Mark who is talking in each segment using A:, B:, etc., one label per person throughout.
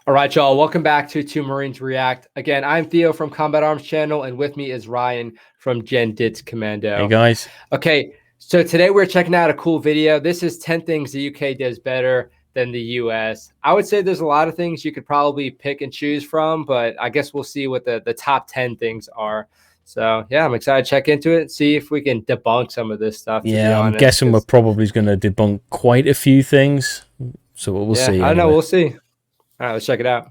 A: All right, y'all. Welcome back to Two Marines React. Again, I'm Theo from Combat Arms Channel, and with me is Ryan from Dit Commando.
B: Hey, guys.
A: Okay, so today we're checking out a cool video. This is 10 things the UK does better than the US. I would say there's a lot of things you could probably pick and choose from, but I guess we'll see what the top 10 things are. So, yeah, I'm excited to check into it, see if we can debunk some of this stuff.
B: Yeah, I'm guessing we're probably going to debunk quite a few things. So we'll see.
A: I don't know. We'll see. All right, let's check it out.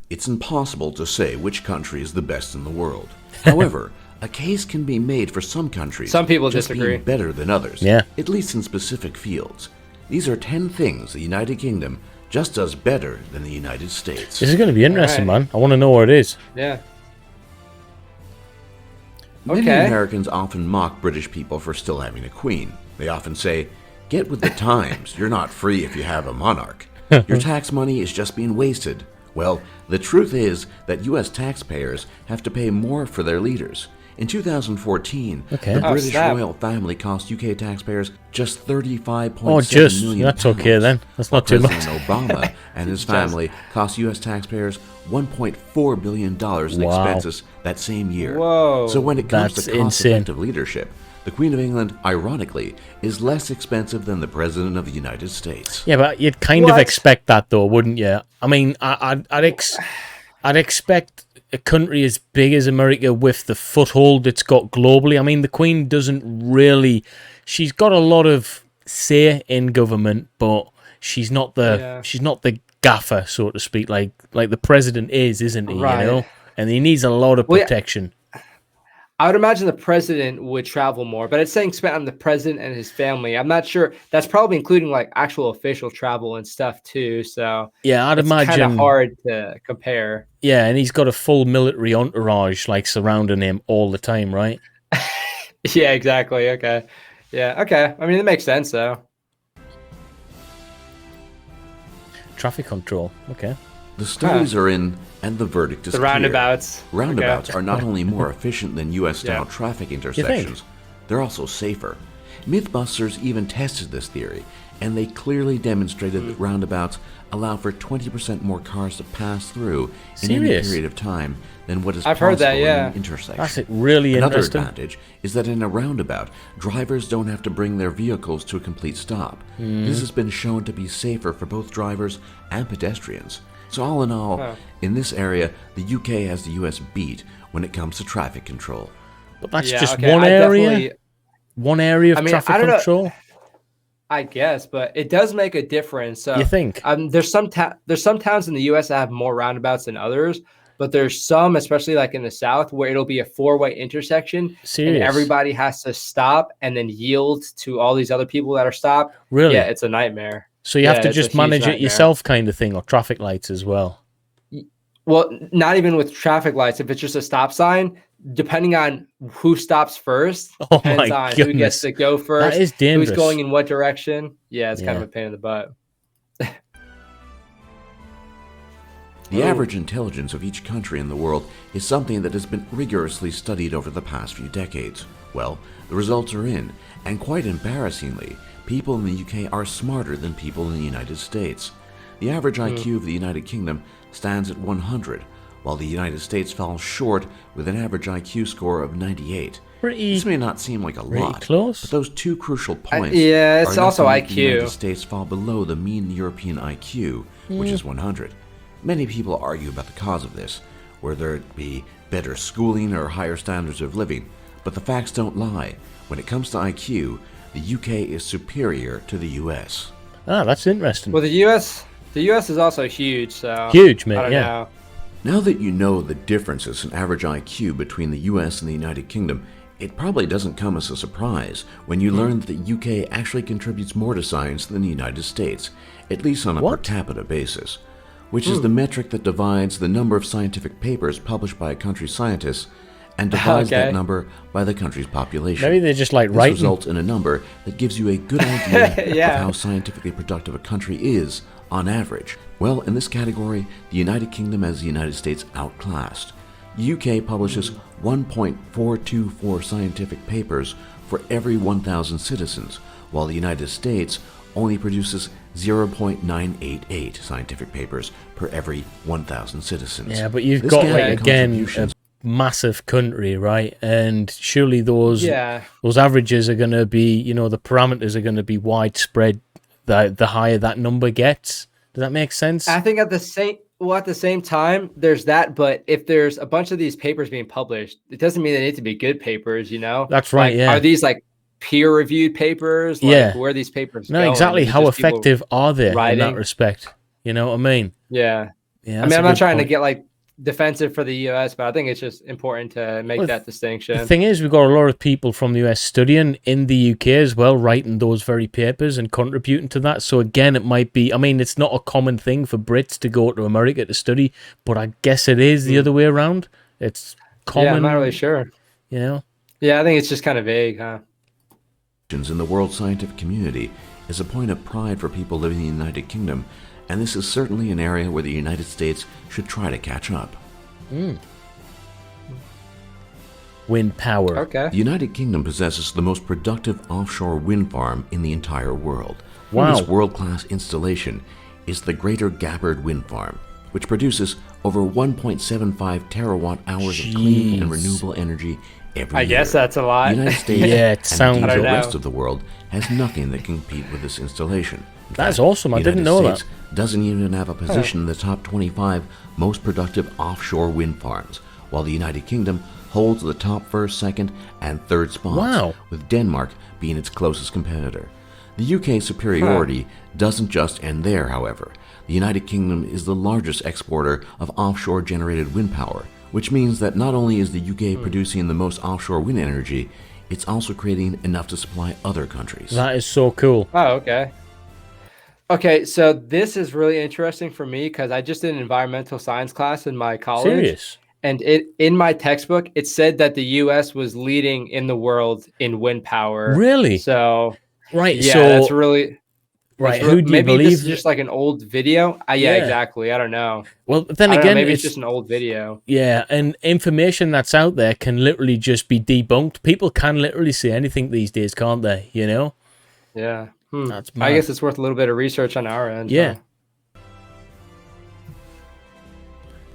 C: It's impossible to say which country is the best in the world. However, a case can be made for some countries
A: some people
C: just
A: disagree.
C: being better than others, at least in specific fields. These are 10 things the United Kingdom just does better than the United States.
B: This is going to be interesting, man. I want to know what it is.
A: Yeah.
C: Many Americans often mock British people for still having a queen. They often say, "Get with the times. You're not free if you have a monarch. Your tax money is just being wasted." Well, the truth is that U.S. taxpayers have to pay more for their leaders. In 2014, the British royal family cost UK taxpayers just $35.7 million.
B: That's okay then. That's not too much.
C: President Obama and his family cost U.S. taxpayers $1.4 billion in expenses that same year.
A: Whoa.
C: So when it comes to cost-effective leadership, the Queen of England, ironically, is less expensive than the President of the United States.
B: Yeah, but you'd kind of expect that, though, wouldn't you? I mean, I'd expect a country as big as America with the foothold it's got globally. I mean, the Queen doesn't really... She's got a lot of say in government, but she's not the gaffer, so to speak, like the President is, isn't he?
A: Right.
B: You know, and he needs a lot of protection.
A: I would imagine the president would travel more, but it's saying spent on the president and his family. I'm not sure. That's probably including like actual official travel and stuff too. So
B: yeah, I'd imagine
A: kind of hard to compare.
B: Yeah, and he's got a full military entourage like surrounding him all the time, right?
A: Yeah, exactly. Okay. Yeah. Okay. I mean, it makes sense though.
B: Traffic control. Okay.
C: The studies are in, and the verdict is
A: the roundabouts.
C: Clear. Roundabouts are not only more efficient than U.S.-style traffic intersections, they're also safer. Mythbusters even tested this theory, and they clearly demonstrated that roundabouts allow for 20% more cars to pass through in any period of time than what is possible in an intersection.
B: That's really interesting.
C: Another advantage is that in a roundabout, drivers don't have to bring their vehicles to a complete stop. This has been shown to be safer for both drivers and pedestrians. So all in all, in this area, the UK has the US beat when it comes to traffic control.
B: But that's just one area? One area of traffic control?
A: I guess, but it does make a difference.
B: You think?
A: There's some towns in the US that have more roundabouts than others, but there's some, especially like in the South, where it'll be a four-way intersection. And everybody has to stop and then yield to all these other people that are stopped.
B: Really?
A: Yeah, it's a nightmare.
B: So you have to just manage it yourself kind of thing, or traffic lights as well?
A: Well, not even with traffic lights. If it's just a stop sign, depending on who stops first, depends on who gets to go first,
B: that is dangerous.
A: Who's going in what direction. Yeah, it's kind of a pain in the butt.
C: The average intelligence of each country in the world is something that has been rigorously studied over the past few decades. Well, the results are in, and quite embarrassingly, people in the UK are smarter than people in the United States. The average IQ of the United Kingdom stands at 100, while the United States falls short with an average IQ score of 98. This may not seem like a lot,
B: close.
C: but those two crucial points
A: it's also IQ.
C: The United States fall below the mean European IQ, which is 100. Many people argue about the cause of this, whether it be better schooling or higher standards of living, but the facts don't lie. When it comes to IQ, the UK is superior to the US.
B: Ah, that's interesting.
A: Well, the US is also huge, so
B: huge, man. Yeah.
C: Now that you know the differences in average IQ between the US and the United Kingdom, it probably doesn't come as a surprise when you learn that the UK actually contributes more to science than the United States, at least on a per capita basis, which is the metric that divides the number of scientific papers published by a country's scientists and divides that number by the country's population.
B: Maybe they're just like
C: writing. This results in a number that gives you a good idea of how scientifically productive a country is on average. Well, in this category, the United Kingdom has the United States outclassed. The UK publishes 1.424 scientific papers for every 1,000 citizens, while the United States only produces 0.988 scientific papers per every 1,000 citizens.
B: Yeah, but you've
C: This
B: got,
C: gap
B: like,
C: in
B: again, a
C: contributions
B: massive country, right? And surely those
A: Yeah.
B: averages are going to be, you know, the parameters are going to be widespread the higher that number gets. Does that make sense?
A: I think at the same time, there's that, but if there's a bunch of these papers being published, it doesn't mean they need to be good papers, you know?
B: That's right,
A: Like,
B: yeah.
A: are these like peer-reviewed papers? Like,
B: Yeah.
A: where are these papers
B: No,
A: going?
B: exactly.
A: Is it
B: How
A: just people
B: effective are they in that
A: writing?
B: respect? You know what I mean?
A: Yeah.
B: Yeah,
A: I
B: that's
A: mean,
B: a
A: I'm not
B: good
A: trying to
B: point.
A: get like defensive for the US, but I think it's just important to make that distinction.
B: The thing is, we've got a lot of people from the US studying in the UK as well, writing those very papers and contributing to that. So again, it might be, I mean, it's not a common thing for Brits to go to America to study, but I guess it is the other way around. It's common.
A: Yeah, I'm not really sure.
B: You know?
A: Yeah, I think it's just kind of vague, huh?
C: in the world scientific community is a point of pride for people living in the United Kingdom, and this is certainly an area where the United States should try to catch up.
B: Wind power.
A: Okay.
C: The United Kingdom possesses the most productive offshore wind farm in the entire world.
B: Wow.
C: This world-class installation is the Greater Gabbard Wind Farm, which produces over 1.75 terawatt hours of clean and
B: Jeez.
C: renewable energy every
A: I
C: year.
A: guess that's a lot.
C: The United States
B: Yeah, it
C: and
B: sounds-
C: indeed
A: I
C: the
A: don't
C: rest
A: know.
C: of the world has nothing that can compete with this installation. In
B: That's
C: fact,
B: awesome. I
C: the
B: didn't
C: United
B: know
C: States
B: that.
C: doesn't even have a position in the top 25 most productive offshore wind farms, while the United Kingdom holds the top first, second, and third spots,
B: Wow.
C: with Denmark being its closest competitor. The UK's superiority doesn't just end there, however. The United Kingdom is the largest exporter of offshore generated wind power, which means that not only is the UK producing the most offshore wind energy, it's also creating enough to supply other countries.
B: That is so cool.
A: Oh, okay. Okay, so this is really interesting for me because I just did an environmental science class in my college.
B: Serious.
A: And in my textbook, it said that the US was leading in the world in wind power.
B: Really?
A: So,
B: Right.
A: yeah,
B: so
A: that's really
B: right.
A: that's
B: Who do you
A: maybe
B: believe?
A: this is just like an old video. Yeah,
B: Yeah.
A: exactly. I don't know.
B: Well, then
A: I don't know,
B: again,
A: maybe it's just an old video.
B: yeah, and information that's out there can literally just be debunked. People can literally say anything these days, can't they? You know?
A: Yeah.
B: That's
A: I
B: mad.
A: guess it's worth a little bit of research on our end.
B: Yeah.
A: huh?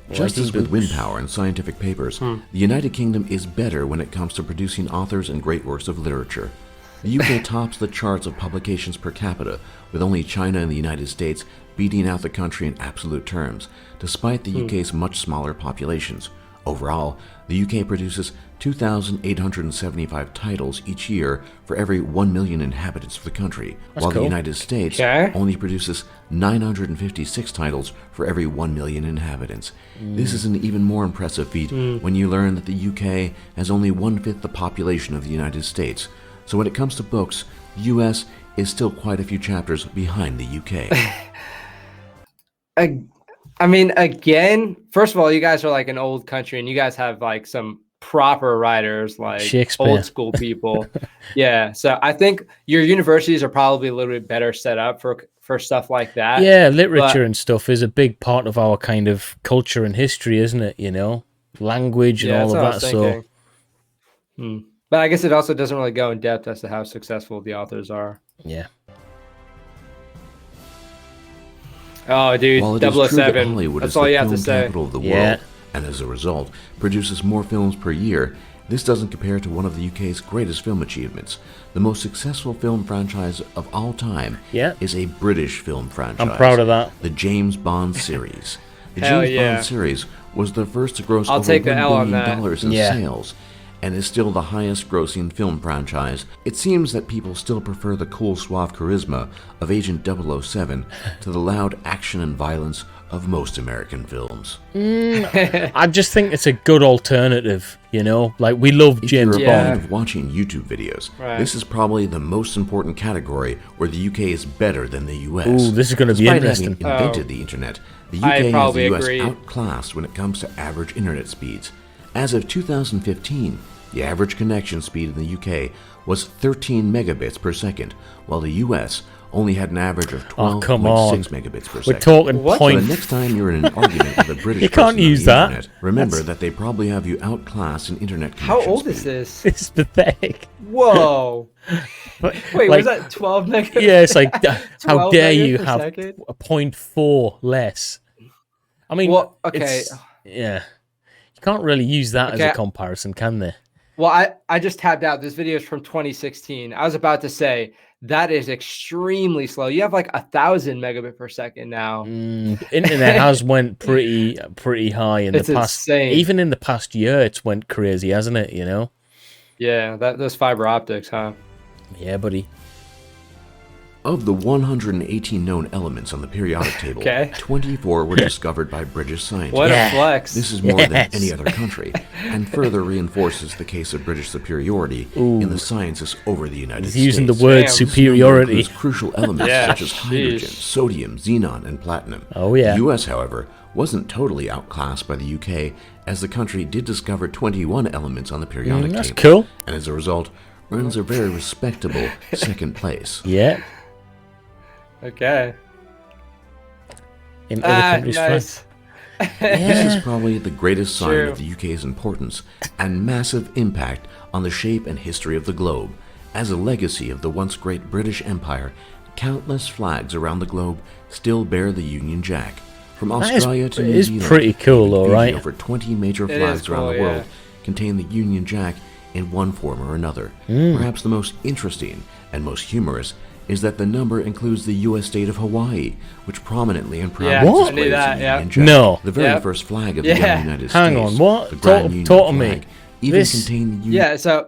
C: Just
B: Writing
C: as with wind
B: books.
C: power and scientific papers, the United Kingdom is better when it comes to producing authors and great works of literature. The UK tops the charts of publications per capita, with only China and the United States beating out the country in absolute terms, despite the UK's much smaller populations. Overall, the UK produces 2,875 titles each year for every 1 million inhabitants of the country, while
B: cool.
C: the United States
A: Okay.
C: only produces 956 titles for every 1 million inhabitants. This is an even more impressive feat when you learn that the UK has only 1/5 the population of the United States. So when it comes to books, the US is still quite a few chapters behind the UK.
A: I mean, again, first of all, you guys are like an old country and you guys have like some proper writers, like
B: Shakespeare.
A: old school people. Yeah. So I think your universities are probably a little bit better set up for stuff like that.
B: Yeah, literature
A: but-
B: and stuff is a big part of our kind of culture and history, isn't it? You know, language and
A: Yeah,
B: all
A: that's
B: of
A: what I
B: that.
A: was
B: So
A: thinking. But I guess it also doesn't really go in depth as to how successful the authors are.
B: yeah,
A: Oh, dude,
C: While it is true that
A: 007.
C: Hollywood
A: That's
C: is
A: all
C: the
A: you have to
C: film
A: say.
C: capital of the
B: Yeah.
C: world, and as a result, produces more films per year, this doesn't compare to one of the UK's greatest film achievements. The most successful film franchise of all time
B: Yeah.
C: is a British film franchise.
B: I'm proud of that.
C: The James Bond series. The
A: Hell
C: James
A: yeah.
C: Bond series was the first to gross
A: I'll
C: over
A: take the
C: $1
A: L on
C: billion
A: that.
C: in
B: Yeah.
C: sales, and is still the highest grossing film franchise. It seems that people still prefer the cool, suave charisma of Agent 007 to the loud action and violence of most American films.
B: I just think it's a good alternative. You know, like we love
C: If
B: James
C: you're a fan
B: Bond.
C: of watching YouTube videos,
A: Right.
C: this is probably the most important category where the UK is better than the US.
B: Ooh, this is gonna be
C: Despite
B: interesting.
C: having invented the internet, the
A: I
C: UK has
A: probably
C: the US
A: agree.
C: outclassed when it comes to average internet speeds. As of 2015, the average connection speed in the UK was 13 megabits per second, while the US only had an average of
B: Oh, come on.
C: 12.6 megabits per
B: We're
C: second.
B: talking
A: What?
C: So
B: point.
C: the next time you're in an argument with a British
B: You
C: person
B: can't
C: on
B: use
C: the
B: that.
C: internet, remember that they probably have you outclassed in internet connection
A: How old is
C: speed.
A: this?
B: It's pathetic.
A: Whoa.
B: But,
A: Wait,
B: like,
A: was that 12 megabits?
B: yeah, it's like, how
A: 12
B: dare
A: megabits
B: you
A: per
B: have
A: second?
B: a 0.4 less? I mean,
A: Well, okay.
B: yeah. You can't really use that as a
A: Okay.
B: comparison, can they?
A: Well, I just tapped out. This video is from 2016. I was about to say that is extremely slow. You have like 1,000 megabit per second now.
B: Internet has went pretty high in
A: It's
B: the past.
A: insane.
B: Even in the past year, it's went crazy, hasn't it? You know?
A: Yeah, those fiber optics, huh?
B: Yeah, buddy.
C: Of the 118 known elements on the periodic table,
A: Okay.
C: 24 were discovered by British scientists.
A: What
B: Yeah.
A: a flex.
C: This is more than
B: Yes.
C: any other country, and further reinforces the case of British superiority in the sciences over the United
B: He's
C: States.
B: using the word
A: Damn.
C: This number
B: superiority.
C: includes crucial elements
A: Yeah,
C: such as hydrogen,
A: sheesh.
C: sodium, xenon, and platinum.
B: Oh, yeah.
C: The U.S., however, wasn't totally outclassed by the U.K., as the country did discover 21 elements on the periodic
B: That's
C: table,
B: cool.
C: and as a result, earns a very respectable second place.
B: Yeah.
A: Okay.
B: In other countries'
A: Nice.
C: This is probably the greatest sign
A: True.
C: of the UK's importance and massive impact on the shape and history of the globe. As a legacy of the once great British Empire, countless flags around the globe still bear the Union Jack. From Australia to New
B: is
C: Zealand,
B: pretty cool,
C: even
B: though,
C: Fiji,
B: right?
C: over 20 major
A: It
C: flags
A: is
C: around
A: cool,
C: the world
A: yeah.
C: contain the Union Jack in one form or another.
B: Hmm.
C: Perhaps the most interesting and most humorous is that the number includes the U.S. state of Hawaii, which prominently and proudly
A: Yeah, I
C: displays
A: knew that,
C: the
A: yeah.
C: Union Jack.
B: No.
C: The very
A: Yep.
C: first flag of the
A: Yeah.
C: young United
B: Hang
C: States.
B: on, what?
C: The Grand Union
B: Talk to me.
C: flag even
B: This-
C: contained the Union.
A: Yeah, so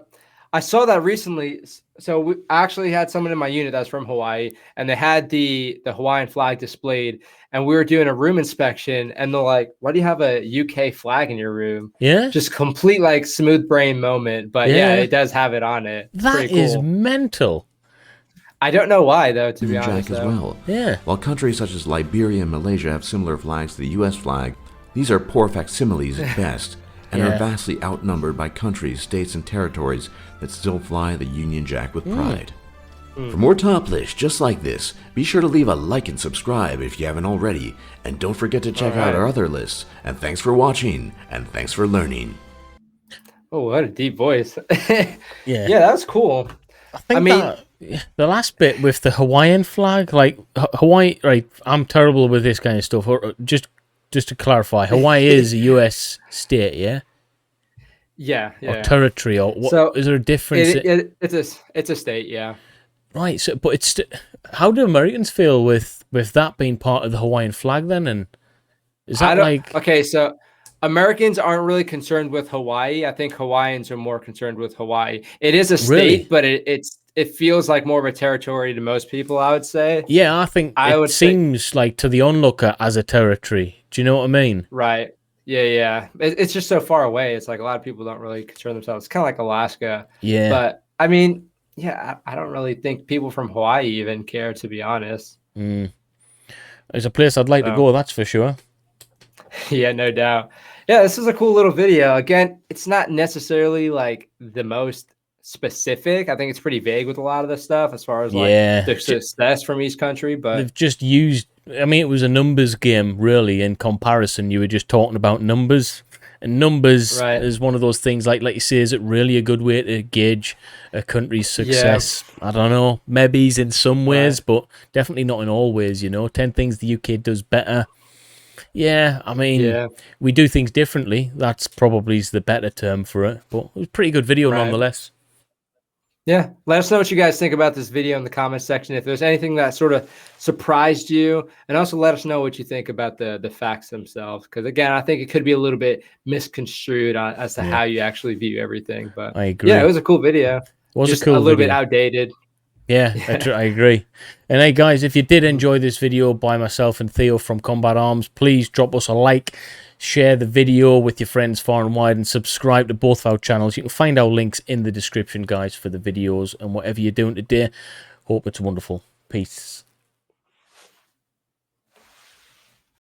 A: I saw that recently. So I actually had someone in my unit that's from Hawaii, and they had the Hawaiian flag displayed, and we were doing a room inspection, and they're like, "Why do you have a UK flag in your room?"
B: Yeah?
A: Just complete like smooth brain moment, but yeah,
B: Yeah.
A: it does have it on it. It's
B: That
A: pretty
B: is
A: cool.
B: mental.
A: I don't know why though, to be
C: Union
A: honest.
C: Jack as
A: though.
C: well.
B: Yeah.
C: While countries such as Liberia and Malaysia have similar flags to the U.S. flag, these are poor facsimiles at best, and
B: Yeah.
C: are vastly outnumbered by countries, states, and territories that still fly the Union Jack with pride. For more top lists just like this, be sure to leave a like and subscribe if you haven't already, and don't forget to check out
A: Alright.
C: our other lists. And thanks for watching, and thanks for learning.
A: Oh, what a deep voice.
B: Yeah.
A: Yeah, that was cool.
B: I think
A: I mean-
B: that the last bit with the Hawaiian flag, like Hawaii, right? I'm terrible with this kind of stuff. Just to clarify, Hawaii is a U.S. state, yeah,
A: Yeah,
B: or
A: yeah.
B: territory, or what?
A: So,
B: Is there a difference?
A: It's a state, yeah.
B: Right. So, but it's how do Americans feel with that being part of the Hawaiian flag then? And is
A: I
B: that
A: don't,
B: like
A: okay, so Americans aren't really concerned with Hawaii. I think Hawaiians are more concerned with Hawaii. It is a state,
B: Really?
A: but it feels like more of a territory to most people, I would say.
B: Yeah, I think
A: I
B: it
A: would say-
B: seems like to the onlooker as a territory. Do you know what I mean?
A: Right. Yeah, yeah. It's just so far away. It's like a lot of people don't really concern themselves. It's kind of like Alaska.
B: Yeah.
A: But I mean, yeah, I don't really think people from Hawaii even care, to be honest.
B: There's a place I'd like to
A: So-
B: go, that's for sure.
A: Yeah, no doubt. Yeah, this is a cool little video. Again, it's not necessarily like the most specific. I think it's pretty vague with a lot of this stuff as far as like
B: Yeah.
A: the success from each country. But
B: They've just used, I mean, it was a numbers game, really, in comparison. You were just talking about numbers. And numbers
A: Right.
B: is one of those things, like you say, is it really a good way to gauge a country's success? I don't know. Maybe in some ways, but definitely not in all ways, you know. 10 things the UK does better. Yeah, I mean,
A: Yeah.
B: we do things differently. That's probably the better term for it. But it was a pretty good video
A: Right.
B: nonetheless.
A: yeah, let us know what you guys think about this video in the comment section. If there's anything that sort of surprised you, and also let us know what you think about the facts themselves. Because again, I think it could be a little bit misconstrued as to how you actually view everything. But
B: I agree.
A: yeah, it was a cool video.
B: Was
A: Just
B: a cool
A: little bit
B: video.
A: outdated.
B: Yeah, I agree. And hey, guys, if you did enjoy this video by myself and Theo from Combat Arms, please drop us a like, share the video with your friends far and wide, and subscribe to both of our channels. You can find our links in the description, guys, for the videos and whatever you're doing today. Hope it's wonderful. Peace.